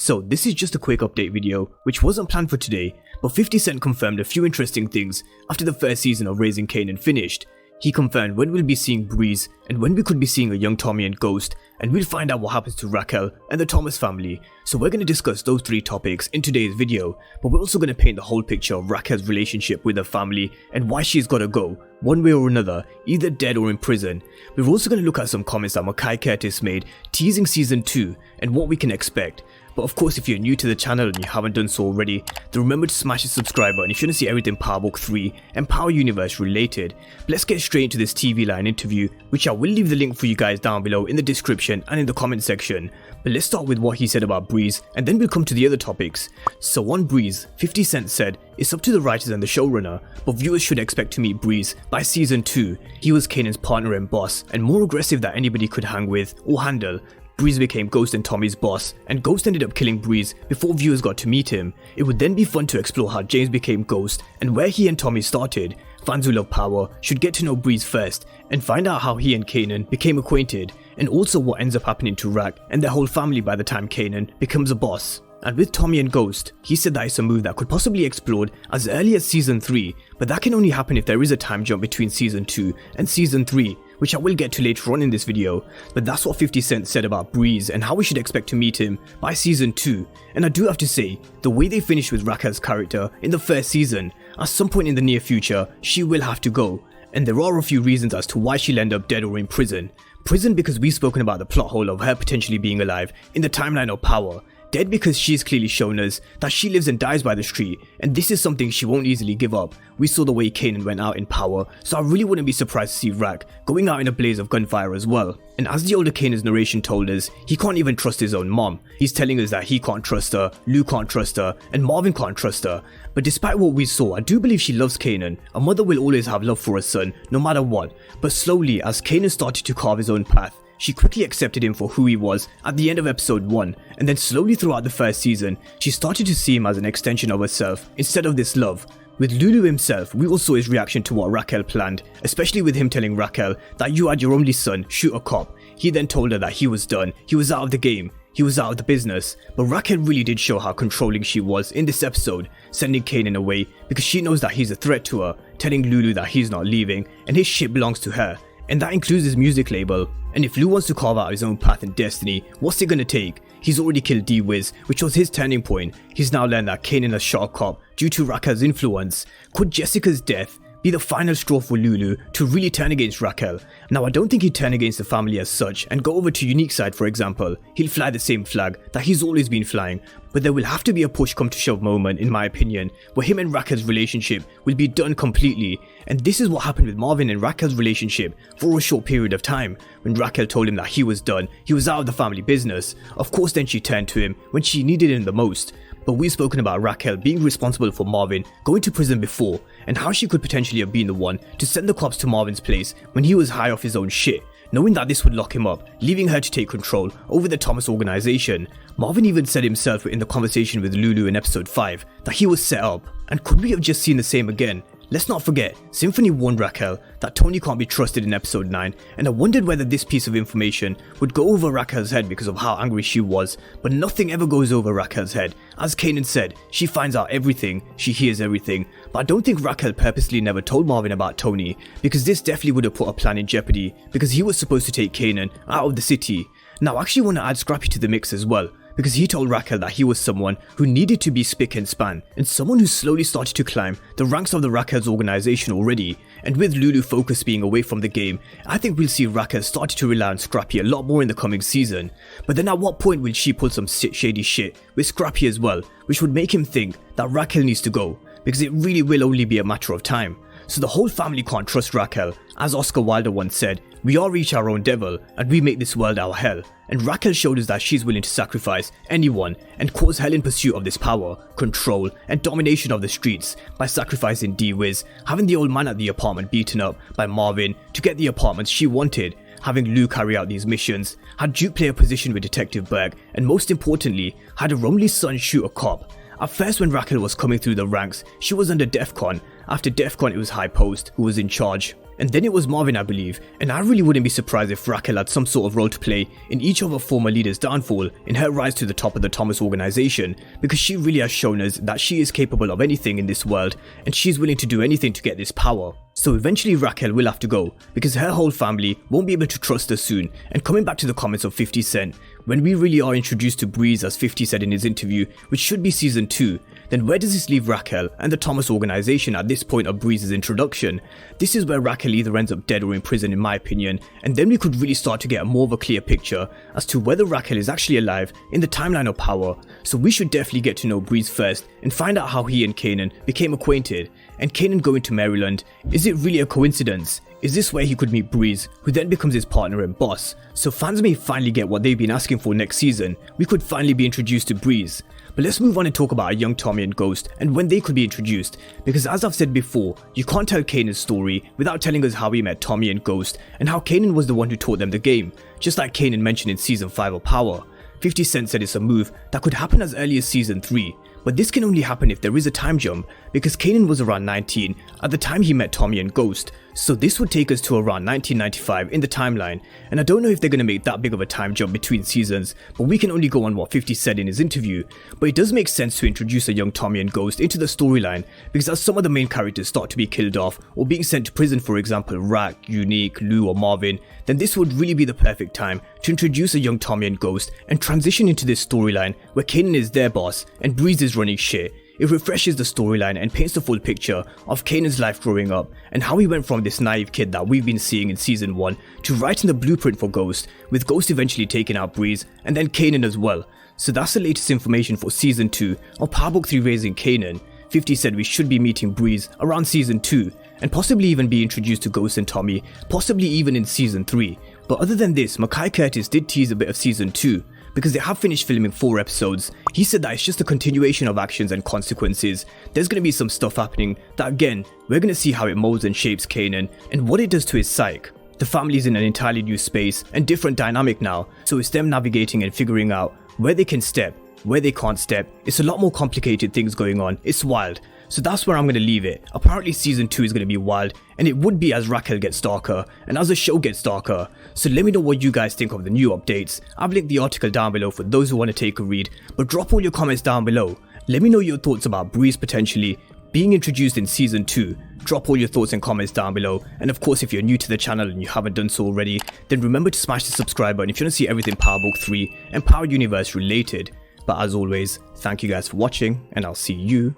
So this is just a quick update video, which wasn't planned for today, but 50 Cent confirmed a few interesting things after the first season of Raising Kanan finished. He confirmed when we'll be seeing Breeze and when we could be seeing a young Tommy and Ghost, and we'll find out what happens to Raquel and the Thomas family. So we're going to discuss those three topics in today's video, but we're also going to paint the whole picture of Raquel's relationship with her family and why she's got to go, one way or another, either dead or in prison. We're also going to look at some comments that Makai Curtis made teasing season 2 and what we can expect. But of course, if you're new to the channel and you haven't done so already, then remember to smash the subscribe button if you want to see everything Power Book 3 and Power Universe related. But let's get straight into this TV line interview, which I will leave the link for you guys down below in the description and in the comment section. But let's start with what he said about Breeze, and then we'll come to the other topics. So on Breeze, 50 Cent said, "It's up to the writers and the showrunner, but viewers should expect to meet Breeze by season 2. He was Kanan's partner and boss, and more aggressive than anybody could hang with or handle. Breeze became Ghost and Tommy's boss, and Ghost ended up killing Breeze before viewers got to meet him. It would then be fun to explore how James became Ghost and where he and Tommy started. Fans who love Power should get to know Breeze first and find out how he and Kanan became acquainted, and also what ends up happening to Rack and their whole family by the time Kanan becomes a boss." And with Tommy and Ghost, he said that it's a move that could possibly explode as early as season 3, but that can only happen if there is a time jump between season 2 and season 3, which I will get to later on in this video. But that's what 50 Cent said about Breeze and how we should expect to meet him by season 2. And I do have to say, the way they finished with Raquel's character in the first season, at some point in the near future, she will have to go. And there are a few reasons as to why she'll end up dead or in prison. Prison because we've spoken about the plot hole of her potentially being alive in the timeline of Power. Dead because she's clearly shown us that she lives and dies by the street, and this is something she won't easily give up. We saw the way Kanan went out in Power, so I really wouldn't be surprised to see Rack going out in a blaze of gunfire as well. And as the older Kanan's narration told us, he can't even trust his own mom. He's telling us that he can't trust her, Lou can't trust her, and Marvin can't trust her. But despite what we saw, I do believe she loves Kanan. A mother will always have love for her son, no matter what. But slowly, as Kanan started to carve his own path, she quickly accepted him for who he was at the end of episode 1, and then slowly throughout the first season, she started to see him as an extension of herself instead of this love. With Lulu himself, we all saw his reaction to what Raquel planned, especially with him telling Raquel that you had your only son shoot a cop. He then told her that he was done, he was out of the game, he was out of the business. But Raquel really did show how controlling she was in this episode, sending Kanan away because she knows that he's a threat to her, telling Lulu that he's not leaving and his shit belongs to her, and that includes his music label. And if Lou wants to carve out his own path and destiny, what's it gonna take? He's already killed D-Wiz, which was his turning point. He's now learned that Kanan has shot a cop due to Raquel's influence. Could Jessica's death be the final straw for Lulu to really turn against Raquel? Now, I don't think he'd turn against the family as such and go over to Unique side, for example. He'll fly the same flag that he's always been flying, but there will have to be a push come to shove moment, in my opinion, where him and Raquel's relationship will be done completely. And this is what happened with Marvin and Raquel's relationship for a short period of time. When Raquel told him that he was done, he was out of the family business. Of course, then she turned to him when she needed him the most. But we've spoken about Raquel being responsible for Marvin going to prison before, and how she could potentially have been the one to send the cops to Marvin's place when he was high off his own shit, knowing that this would lock him up, leaving her to take control over the Thomas organization. Marvin even said himself in the conversation with Lulu in episode 5 that he was set up. And could we have just seen the same again? Let's not forget, Symphony warned Raquel that Tony can't be trusted in episode 9, and I wondered whether this piece of information would go over Raquel's head because of how angry she was, but nothing ever goes over Raquel's head. As Kanan said, she finds out everything, she hears everything, but I don't think Raquel purposely never told Marvin about Tony, because this definitely would have put her plan in jeopardy, because he was supposed to take Kanan out of the city. Now I actually want to add Scrappy to the mix as well, because he told Raquel that he was someone who needed to be spick and span, and someone who slowly started to climb the ranks of the Raquel's organization already. And with Lulu focus being away from the game, I think we'll see Raquel start to rely on Scrappy a lot more in the coming season. But then at what point will she pull some shady shit with Scrappy as well, which would make him think that Raquel needs to go, because it really will only be a matter of time. So the whole family can't trust Raquel. As Oscar Wilde once said, "We are each our own devil, and we make this world our hell." And Raquel showed us that she's willing to sacrifice anyone and cause hell in pursuit of this power, control, and domination of the streets by sacrificing D-Wiz, having the old man at the apartment beaten up by Marvin to get the apartments she wanted, having Lou carry out these missions, had Duke play a position with Detective Berg, and most importantly, had her only son shoot a cop. At first, when Raquel was coming through the ranks, she was under DEFCON. After DEFCON it was High Post who was in charge. And then it was Marvin, I believe, and I really wouldn't be surprised if Raquel had some sort of role to play in each of her former leaders' downfall in her rise to the top of the Thomas organization, because she really has shown us that she is capable of anything in this world and she's willing to do anything to get this power. So eventually Raquel will have to go, because her whole family won't be able to trust her soon. And coming back to the comments of 50 Cent, when we really are introduced to Breeze, as 50 said in his interview, which should be season 2, then where does this leave Raquel and the Thomas organization at this point of Breeze's introduction? This is where Raquel either ends up dead or in prison in my opinion, and then we could really start to get more of a clear picture as to whether Raquel is actually alive in the timeline of power. So we should definitely get to know Breeze first and find out how he and Kanan became acquainted. And Kanan going to Maryland, is it really a coincidence? Is this where he could meet Breeze, who then becomes his partner and boss? So fans may finally get what they've been asking for next season. We could finally be introduced to Breeze. But let's move on and talk about a young Tommy and Ghost and when they could be introduced, because as I've said before, you can't tell Kanan's story without telling us how he met Tommy and Ghost and how Kanan was the one who taught them the game, just like Kanan mentioned in season 5 of Power. 50 Cent said it's a move that could happen as early as season 3, but this can only happen if there is a time jump, because Kanan was around 19 at the time he met Tommy and Ghost, so this would take us to around 1995 in the timeline, and I don't know if they're going to make that big of a time jump between seasons, but we can only go on what 50 said in his interview. But it does make sense to introduce a young Tommy and Ghost into the storyline, because as some of the main characters start to be killed off or being sent to prison, for example Rack, Unique, Lou or Marvin, then this would really be the perfect time to introduce a young Tommy and Ghost and transition into this storyline where Kanan is their boss and Breeze is running shit. It refreshes the storyline and paints the full picture of Kanan's life growing up and how he went from this naive kid that we've been seeing in season 1 to writing the blueprint for Ghost, with Ghost eventually taking out Breeze and then Kanan as well. So that's the latest information for season 2 of Power Book 3 Raising Kanan. 50 said we should be meeting Breeze around season 2 and possibly even be introduced to Ghost and Tommy, possibly even in season 3. But other than this, Mackay Curtis did tease a bit of season 2. Because they have finished filming 4 episodes, he said that it's just a continuation of actions and consequences. There's going to be some stuff happening that again, we're going to see how it molds and shapes Kanan and what it does to his psyche. The family's in an entirely new space and different dynamic now, so it's them navigating and figuring out where they can step, where they can't step. It's a lot more complicated things going on, it's wild. So that's where I'm going to leave it. Apparently season 2 is going to be wild, and it would be as Raquel gets darker and as the show gets darker. So let me know what you guys think of the new updates. I've linked the article down below for those who want to take a read, but drop all your comments down below. Let me know your thoughts about Breeze potentially being introduced in season 2. Drop all your thoughts and comments down below, and of course if you're new to the channel and you haven't done so already, then remember to smash the subscribe button if you want to see everything Power Book 3 and Power Universe related. But as always, thank you guys for watching, and I'll see you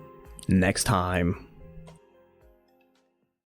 next time.